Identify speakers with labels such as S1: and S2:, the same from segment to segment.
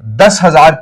S1: 10,000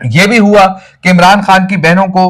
S1: یہ بھی ہوا کہ عمران خان کی بہنوں کو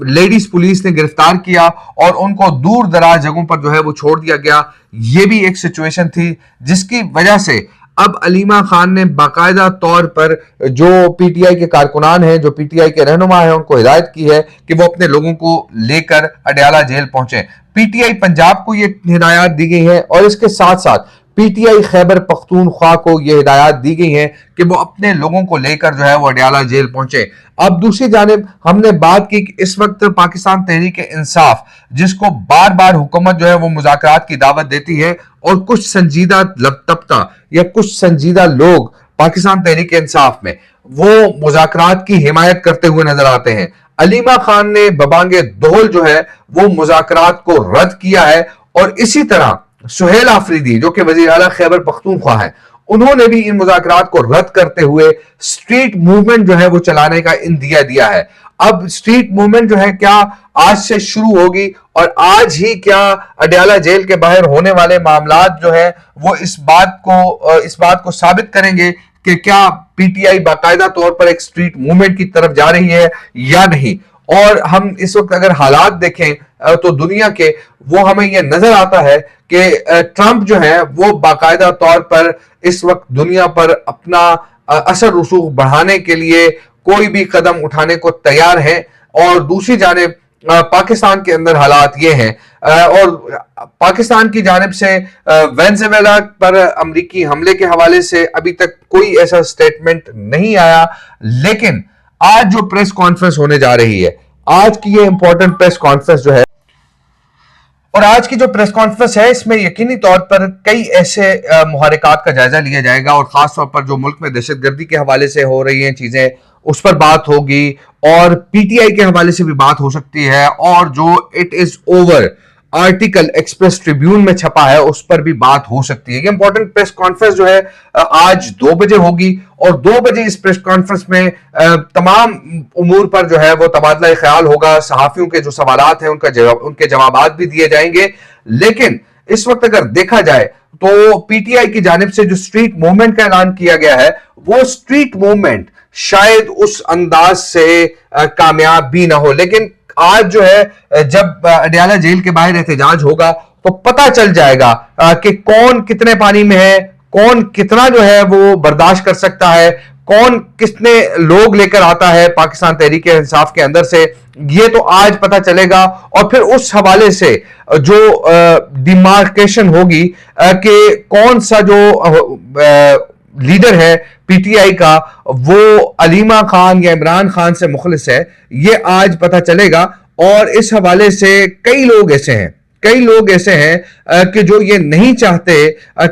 S1: لیڈیز پولیس نے گرفتار کیا اور ان کو دور دراز جگہوں پر جو ہے وہ چھوڑ دیا گیا. یہ بھی ایک سچویشن تھی جس کی وجہ سے اب علیمہ خان نے باقاعدہ طور پر جو پی ٹی آئی کے کارکنان ہیں, جو پی ٹی آئی کے رہنما ہیں, ان کو ہدایت کی ہے کہ وہ اپنے لوگوں کو لے کر اڈیالہ جیل پہنچیں. پی ٹی آئی پنجاب کو یہ ہدایات دی گئی ہیں اور اس کے ساتھ ساتھ P T I Khyber Pakhtunkhwa کو یہ ہدایات دی گئی ہیں کہ وہ اپنے لوگوں کو لے کر جو ہے وہ اڈیالہ جیل پہنچے. اب دوسری جانب ہم نے بات کی کہ اس وقت پاکستان تحریک انصاف, جس کو بار بار حکومت جو ہے وہ مذاکرات کی دعوت دیتی ہے, اور کچھ سنجیدہ طبقہ یا کچھ سنجیدہ لوگ پاکستان تحریک انصاف میں وہ مذاکرات کی حمایت کرتے ہوئے نظر آتے ہیں. علیمہ خان نے ببانگ دہل جو ہے وہ مذاکرات کو رد کیا ہے, اور اسی طرح سہیل آفریدی جو کہ وزیر اعلیٰ خیبر پختونخوا ہیں, انہوں نے بھی ان مذاکرات کو رد کرتے ہوئے سٹریٹ موومنٹ جو ہے وہ چلانے کا اندیا دیا ہے. اب سٹریٹ موومنٹ جو ہے کیا آج سے شروع ہوگی, اور آج ہی کیا اڈیالہ جیل کے باہر ہونے والے معاملات جو ہے وہ اس بات کو ثابت کریں گے کہ کیا پی ٹی آئی باقاعدہ طور پر ایک سٹریٹ موومنٹ کی طرف جا رہی ہے یا نہیں. اور ہم اس وقت اگر حالات دیکھیں تو دنیا کے, وہ ہمیں یہ نظر آتا ہے کہ ٹرمپ جو ہے وہ باقاعدہ طور پر اس وقت دنیا پر اپنا اثر رسوخ بڑھانے کے لیے کوئی بھی قدم اٹھانے کو تیار ہے. اور دوسری جانب پاکستان کے اندر حالات یہ ہیں, اور پاکستان کی جانب سے وینزویلا پر امریکی حملے کے حوالے سے ابھی تک کوئی ایسا سٹیٹمنٹ نہیں آیا, لیکن آج جو پریس کانفرنس ہونے جا رہی ہے, آج کی یہ امپورٹنٹ پریس کانفرنس جو ہے, اور آج کی جو پریس کانفرنس ہے اس میں یقینی طور پر کئی ایسے محرکات کا جائزہ لیا جائے گا, اور خاص طور پر جو ملک میں دہشت گردی کے حوالے سے ہو رہی ہیں چیزیں اس پر بات ہوگی, اور پی ٹی آئی کے حوالے سے بھی بات ہو سکتی ہے, اور جو it is over article express tribune میں چھپا ہے اس پر بھی بات ہو سکتی ہے. یہ امپورٹنٹ پریس کانفرنس جو ہے آج 2 بجے ہوگی, اور 2 بجے اس پریس کانفرنس میں تمام امور پر جو ہے وہ تبادلہ خیال ہوگا. صحافیوں کے جو سوالات ہیں ان کے جوابات بھی دیے جائیں گے. لیکن اس وقت اگر دیکھا جائے تو پی ٹی آئی کی جانب سے جو سٹریٹ موومنٹ کا اعلان کیا گیا ہے, وہ سٹریٹ موومنٹ شاید اس انداز سے کامیاب بھی نہ ہو, لیکن آج جو ہے جب اڈیالہ جیل کے باہر احتجاج ہوگا تو پتہ چل جائے گا کہ کون کتنے پانی میں ہے, کون کتنا جو ہے وہ برداشت کر سکتا ہے, کون کتنے لوگ لے کر آتا ہے پاکستان تحریک انصاف کے اندر سے. یہ تو آج پتہ چلے گا, اور پھر اس حوالے سے جو ڈیمارکیشن ہوگی کہ کون سا جو لیڈر ہے پی ٹی آئی کا وہ علیمہ خان یا عمران خان سے مخلص ہے, یہ آج پتہ چلے گا. اور اس حوالے سے کئی لوگ ایسے ہیں کہ جو یہ نہیں چاہتے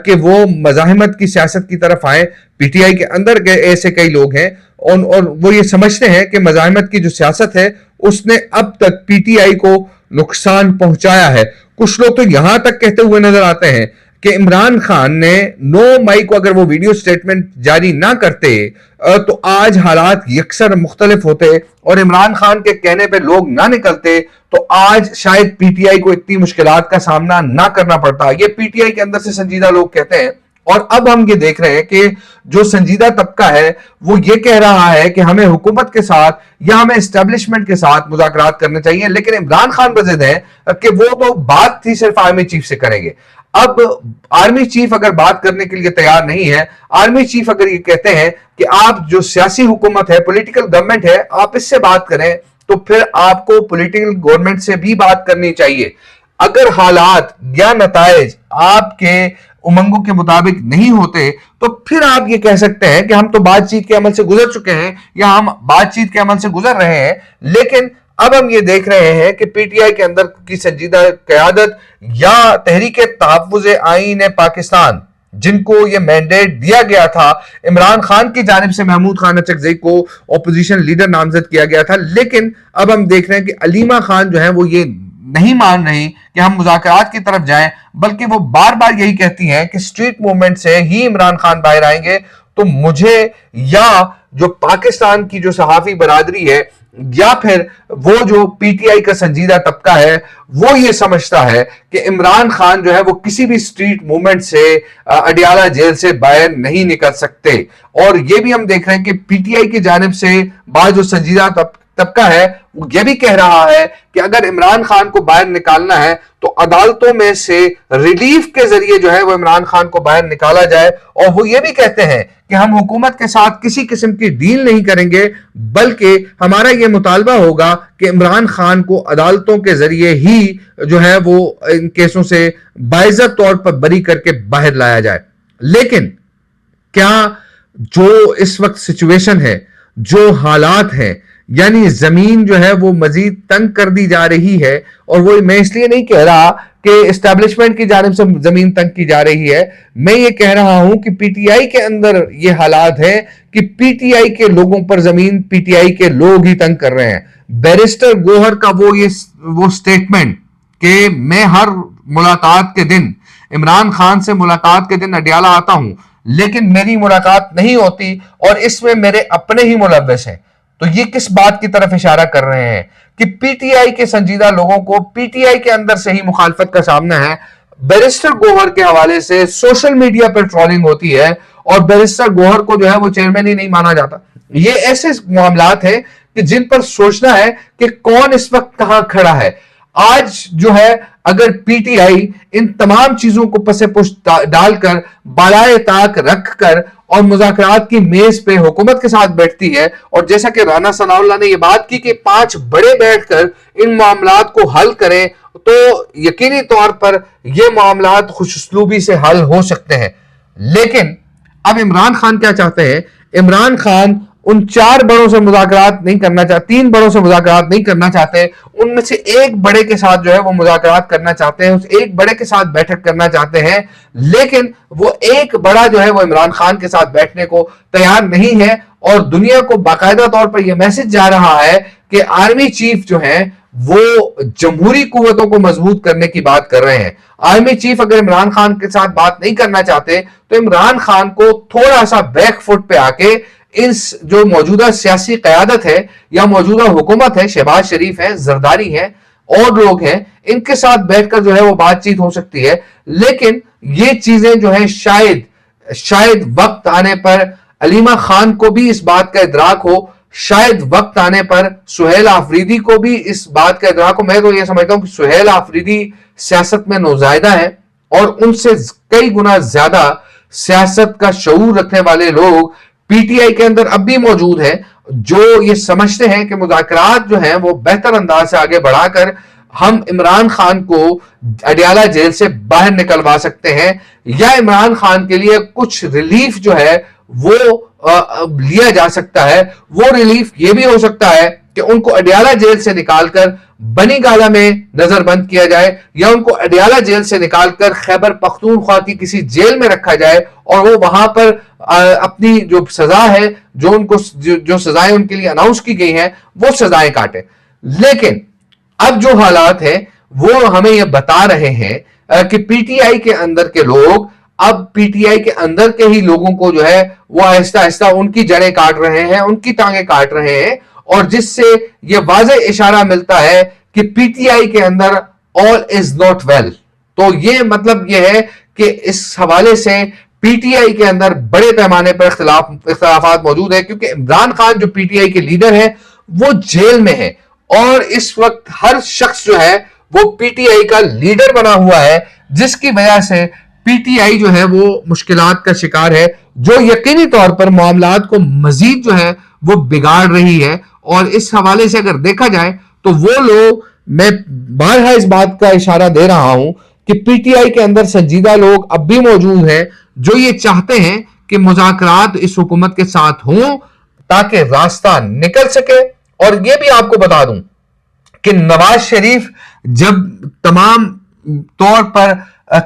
S1: کہ وہ مزاحمت کی سیاست کی طرف آئیں. پی ٹی آئی کے اندر ایسے کئی لوگ ہیں اور وہ یہ سمجھتے ہیں کہ مزاحمت کی جو سیاست ہے اس نے اب تک پی ٹی آئی کو نقصان پہنچایا ہے. کچھ لوگ تو یہاں تک کہتے ہوئے نظر آتے ہیں کہ عمران خان نے 9 مئی کو اگر وہ ویڈیو سٹیٹمنٹ جاری نہ کرتے تو آج حالات یکسر مختلف ہوتے, اور عمران خان کے کہنے پہ لوگ نہ نکلتے تو آج شاید پی ٹی آئی کو اتنی مشکلات کا سامنا نہ کرنا پڑتا. یہ پی ٹی آئی کے اندر سے سنجیدہ لوگ کہتے ہیں, اور اب ہم یہ دیکھ رہے ہیں کہ جو سنجیدہ طبقہ ہے وہ یہ کہہ رہا ہے کہ ہمیں حکومت کے ساتھ یا ہمیں اسٹیبلشمنٹ کے ساتھ مذاکرات کرنے چاہیے, لیکن عمران خان بضد ہے کہ وہ تو بات تھی صرف آرمی چیف سے کریں گے. اب آرمی چیف اگر بات کرنے کے لیے تیار نہیں ہے, آرمی چیف اگر یہ کہتے ہیں کہ آپ جو سیاسی حکومت ہے, پولیٹیکل گورنمنٹ ہے, آپ اس سے بات کریں, تو پھر آپ کو پولیٹیکل گورنمنٹ سے بھی بات کرنی چاہیے. اگر حالات یا نتائج آپ کے امنگوں کے مطابق نہیں ہوتے تو پھر آپ یہ کہہ سکتے ہیں کہ ہم تو بات چیت کے عمل سے گزر چکے ہیں یا ہم بات چیت کے عمل سے گزر رہے ہیں. لیکن اب ہم یہ دیکھ رہے ہیں کہ پی ٹی آئی کے اندر کی سنجیدہ قیادت یا تحریک تحفظ آئین پاکستان, جن کو یہ مینڈیٹ دیا گیا تھا, عمران خان کی جانب سے محمود خان اچکزئی کو اپوزیشن لیڈر نامزد کیا گیا تھا, لیکن اب ہم دیکھ رہے ہیں کہ علیمہ خان جو ہے وہ یہ نہیں مان رہی کہ ہم مذاکرات کی طرف جائیں, بلکہ وہ بار بار یہی کہتی ہیں کہ سٹریٹ موومنٹ سے ہی عمران خان باہر آئیں گے. تو مجھے یا جو پاکستان کی جو صحافی برادری ہے یا پھر وہ جو پی ٹی آئی کا سنجیدہ طبقہ ہے وہ یہ سمجھتا ہے کہ عمران خان جو ہے وہ کسی بھی اسٹریٹ موومنٹ سے اڈیالہ جیل سے باہر نہیں نکل سکتے. اور یہ بھی ہم دیکھ رہے ہیں کہ پی ٹی آئی کی جانب سے بعض جو سنجیدہ طبقہ ہے وہ یہ بھی کہہ رہا ہے کہ اگر عمران خان کو باہر نکالنا ہے تو عدالتوں میں سے ریلیف کے ذریعے جو ہے وہ عمران خان کو باہر نکالا جائے. اور وہ یہ بھی کہتے ہیں کہ ہم حکومت کے ساتھ کسی قسم کی ڈیل نہیں کریں گے بلکہ ہمارا یہ مطالبہ ہوگا کہ عمران خان کو عدالتوں کے ذریعے ہی جو ہے وہ ان کیسوں سے باعزت طور پر بری کر کے باہر لایا جائے. لیکن کیا جو اس وقت سچویشن ہے، جو حالات ہیں، یعنی زمین جو ہے وہ مزید تنگ کر دی جا رہی ہے، اور وہ میں اس لیے نہیں کہہ رہا کہ اسٹیبلشمنٹ کی جانب سے زمین تنگ کی جا رہی ہے، میں یہ کہہ رہا ہوں کہ پی ٹی آئی کے اندر یہ حالات ہیں کہ پی ٹی آئی کے لوگوں پر زمین پی ٹی آئی کے لوگ ہی تنگ کر رہے ہیں. بیرسٹر گوہر کا وہ سٹیٹمنٹ کہ میں ہر ملاقات کے دن عمران خان سے ملاقات کے دن اڈیالہ آتا ہوں لیکن میری ملاقات نہیں ہوتی اور اس میں میرے اپنے ہی ملوث ہیں، تو یہ کس بات کی طرف اشارہ کر رہے ہیں کہ پی ٹی آئی کے سنجیدہ لوگوں کو پی ٹی آئی کے اندر سے ہی مخالفت کا سامنا ہے. بیرسٹر گوہر کے حوالے سے سوشل میڈیا پر ٹرولنگ ہوتی ہے اور بیرسٹر گوہر کو جو ہے وہ چیئرمین ہی نہیں مانا جاتا. یہ ایسے معاملات ہیں کہ جن پر سوچنا ہے کہ کون اس وقت کہاں کھڑا ہے. آج جو ہے اگر پی ٹی آئی ان تمام چیزوں کو پس پشت ڈال کر بالائے طاق رکھ کر اور مذاکرات کی میز پہ حکومت کے ساتھ بیٹھتی ہے، اور جیسا کہ رانا ثناء اللہ نے یہ بات کی کہ 5 بڑے بیٹھ کر ان معاملات کو حل کریں، تو یقینی طور پر یہ معاملات خوش اسلوبی سے حل ہو سکتے ہیں. لیکن اب عمران خان کیا چاہتے ہیں؟ عمران خان ان 4 بڑوں سے مذاکرات نہیں کرنا چاہتے، 3 بڑوں سے مذاکرات نہیں کرنا چاہتے، ان میں سے ایک بڑے کے ساتھ جو ہے وہ مذاکرات کرنا چاہتے ہیں، اس ایک بڑے کے ساتھ بیٹھک کرنا چاہتے ہیں. لیکن وہ ایک بڑا جو ہے وہ عمران خان کے ساتھ بیٹھنے کو تیار نہیں ہے، اور دنیا کو باقاعدہ طور پر یہ میسج جا رہا ہے کہ آرمی چیف جو ہیں وہ جمہوری قوتوں کو مضبوط کرنے کی بات کر رہے ہیں. آرمی چیف اگر عمران خان کے ساتھ بات نہیں کرنا چاہتے تو عمران خان کو تھوڑا سا بیک فٹ پہ آ کے اس جو موجودہ سیاسی قیادت ہے یا موجودہ حکومت ہے، شہباز شریف ہیں، زرداری ہیں، اور لوگ ہیں، ان کے ساتھ بیٹھ کر جو ہے وہ بات چیت ہو سکتی ہے. لیکن یہ چیزیں جو ہیں شاید وقت آنے پر علیمہ خان کو بھی اس بات کا ادراک ہو، شاید وقت آنے پر سہیل آفریدی کو بھی اس بات کا ادراک ہو. میں تو یہ سمجھتا ہوں کہ سہیل آفریدی سیاست میں نوزائیدہ ہے اور ان سے کئی گنا زیادہ سیاست کا شعور رکھنے والے لوگ پی ٹی آئی کے اندر اب بھی موجود ہیں جو یہ سمجھتے ہیں کہ مذاکرات جو ہیں وہ بہتر انداز سے آگے بڑھا کر ہم عمران خان کو اڈیالہ جیل سے باہر نکلوا سکتے ہیں، یا عمران خان کے لیے کچھ ریلیف جو ہے وہ لیا جا سکتا ہے. وہ ریلیف یہ بھی ہو سکتا ہے کہ ان کو اڈیالہ جیل سے نکال کر بنی گالہ میں نظر بند کیا جائے، یا ان کو اڈیالہ جیل سے نکال کر خیبر پختونخوا کی کسی جیل میں رکھا جائے اور وہ وہاں پر اپنی جو سزا ہے، جو سزائیں ان کے لیے اناؤنس کی گئی ہیں، وہ سزائیں کاٹے. لیکن اب جو حالات ہیں وہ ہمیں یہ بتا رہے ہیں کہ پی ٹی آئی کے اندر کے لوگ اب پی ٹی آئی کے اندر کے ہی لوگوں کو جو ہے وہ آہستہ آہستہ ان کی جڑیں کاٹ رہے ہیں، ان کی ٹانگیں کاٹ رہے ہیں، اور جس سے یہ واضح اشارہ ملتا ہے کہ پی ٹی آئی کے اندر all is not well. تو یہ مطلب یہ ہے کہ اس حوالے سے پی ٹی آئی کے اندر بڑے پیمانے پر اختلافات موجود ہیں، کیونکہ عمران خان جو پی ٹی آئی کے لیڈر ہیں وہ جیل میں ہیں، اور اس وقت ہر شخص جو ہے وہ پی ٹی آئی کا لیڈر بنا ہوا ہے، جس کی وجہ سے پی ٹی آئی جو ہے وہ مشکلات کا شکار ہے، جو یقینی طور پر معاملات کو مزید جو ہے وہ بگاڑ رہی ہے. اور اس حوالے سے اگر دیکھا جائے تو وہ لوگ، میں بارہا اس بات کا اشارہ دے رہا ہوں کہ پی ٹی آئی کے اندر سنجیدہ لوگ اب بھی موجود ہیں جو یہ چاہتے ہیں کہ مذاکرات اس حکومت کے ساتھ ہوں تاکہ راستہ نکل سکے. اور یہ بھی آپ کو بتا دوں کہ نواز شریف جب تمام طور پر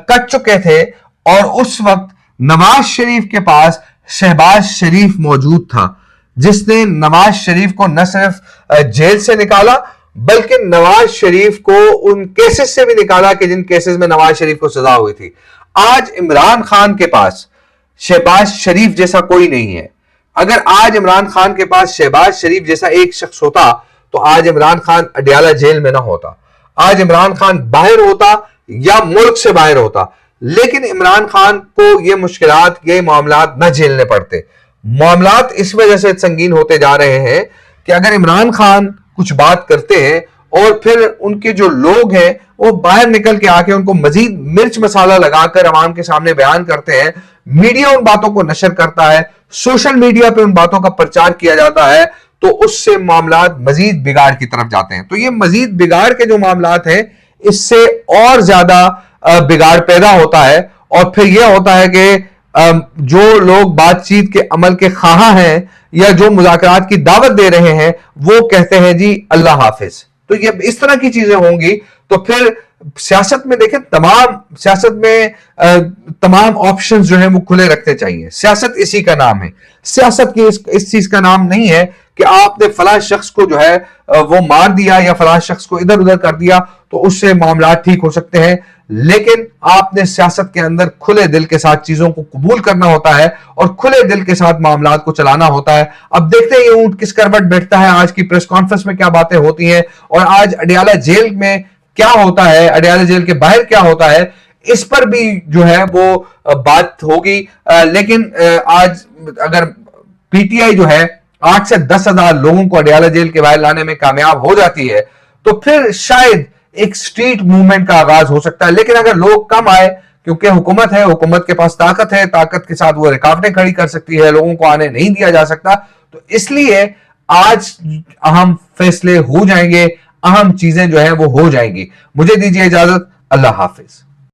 S1: کٹ چکے تھے اور اس وقت نواز شریف کے پاس شہباز شریف موجود تھا، جس نے نواز شریف کو نہ صرف جیل سے نکالا بلکہ نواز شریف کو ان کیسز سے بھی نکالا کہ جن کیسز میں نواز شریف کو سزا ہوئی تھی. آج عمران خان کے پاس شہباز شریف جیسا کوئی نہیں ہے. اگر آج عمران خان کے پاس شہباز شریف جیسا ایک شخص ہوتا تو آج عمران خان اڈیالہ جیل میں نہ ہوتا, آج عمران خان باہر ہوتا یا ملک سے باہر ہوتا, لیکن عمران خان کو یہ مشکلات, یہ معاملات نہ جھیلنے پڑتے. معاملات اس وجہ سے سنگین ہوتے جا رہے ہیں کہ اگر عمران خان کچھ بات کرتے ہیں اور پھر ان کے جو لوگ ہیں وہ باہر نکل کے آ کے ان کو مزید مرچ مسالہ لگا کر عوام کے سامنے بیان کرتے ہیں, میڈیا ان باتوں کو نشر کرتا ہے, سوشل میڈیا پہ ان باتوں کا پرچار کیا جاتا ہے, تو اس سے معاملات مزید بگاڑ کی طرف جاتے ہیں. تو یہ مزید بگاڑ کے جو معاملات ہیں اس سے اور زیادہ بگاڑ پیدا ہوتا ہے, اور پھر یہ ہوتا ہے کہ جو لوگ بات چیت کے عمل کے خواہاں ہیں یا جو مذاکرات کی دعوت دے رہے ہیں وہ کہتے ہیں جی اللہ حافظ. تو یہ اس طرح کی چیزیں ہوں گی تو پھر سیاست میں دیکھیں, سیاست میں تمام آپشنز جو ہیں وہ کھلے رکھنے چاہیے. سیاست اسی کا نام ہے, سیاست کی اس چیز کا نام نہیں ہے کہ آپ نے فلاں شخص کو جو ہے وہ مار دیا یا فلاں شخص کو ادھر ادھر کر دیا تو اس سے معاملات ٹھیک ہو سکتے ہیں, لیکن آپ نے سیاست کے اندر کھلے دل کے ساتھ چیزوں کو قبول کرنا ہوتا ہے اور کھلے دل کے ساتھ معاملات کو چلانا ہوتا ہے. اب دیکھتے ہیں یہ اونٹ کس کروٹ بیٹھتا ہے, آج کی پریس کانفرنس میں کیا باتیں ہوتی ہیں اور آج اڈیالہ جیل میں کیا ہوتا ہے, اڈیالہ جیل کے باہر کیا ہوتا ہے, اس پر بھی جو ہے وہ بات ہوگی. لیکن آج اگر پی ٹی آئی جو ہے 8 سے 10 ہزار لوگوں کو اڈیالہ جیل کے باہر لانے میں کامیاب ہو جاتی ہے تو پھر شاید ایک سٹریٹ موومنٹ کا آغاز ہو سکتا ہے. لیکن اگر لوگ کم آئے, کیونکہ حکومت ہے, حکومت کے پاس طاقت ہے, طاقت کے ساتھ وہ رکاوٹیں کھڑی کر سکتی ہے, لوگوں کو آنے نہیں دیا جا سکتا, تو اس لیے آج اہم فیصلے ہو جائیں گے, اہم چیزیں جو ہیں وہ ہو جائیں گی. مجھے دیجیے اجازت, اللہ حافظ.